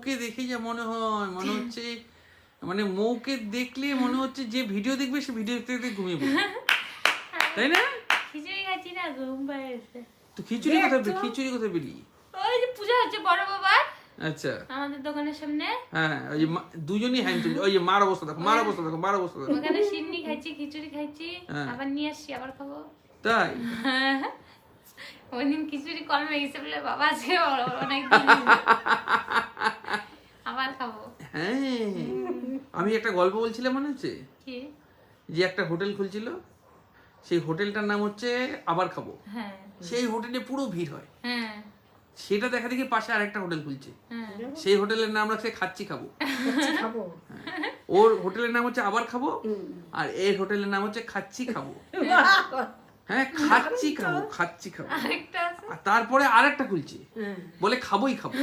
ওকে দেখে যা মনে হয়, মনে হচ্ছে মানে মৌকে দেখলে মনে হচ্ছে যে ভিডিও দেখবে সে ভিডিও দেখতে দেখতে ঘুমিয়ে পড়বে, তাই না? খিচুড়ি খাচ্ছি না, ঘুম পেয়েছে। তো খিচুড়ি কোথায় পেলি? ওই যে পূজা হচ্ছে বড় বাবার আচ্ছা আমাদের দোকানের সামনে। হ্যাঁ, ওই যে দুজনই হ্যাঁ তুমি ওই যে মার অবস্থা দেখো, মার অবস্থা দেখো। ওখানে সিন্নি খাইছি, খিচুড়ি খাইছি, হ্যাঁ। আবার নিয়ে আসছি, আবার খাবো। তাই ওই দিন খিচুড়ি কম হয়ে গেছে বলে বাবা আজকে অনেক আবার খাবো। হ্যাঁ, আমি একটা গল্প বলছিলাম মনে হচ্ছে, কি? যে একটা হোটেল খুলছিল, সেই হোটেলটার নাম হচ্ছে আবার খাবো। হ্যাঁ সেই হোটেলে পুরো ভিড় হয়, হ্যাঁ সেটা দেখা দেখি পাশে আরেকটা হোটেল খুলছে, হ্যাঁ। সেই হোটেলের নাম রাখছে খাচ্ছি খাবো। খাবো। ওর হোটেলের নাম হচ্ছে আবার খাবো, আর এর হোটেলের নাম হচ্ছে খাচ্ছি খাবো। হ্যাঁ, খাচ্ছি খাবো। আরেকটা আছে। আর তারপরে আরেকটা খুলছে, বলে খাবোই খাবো।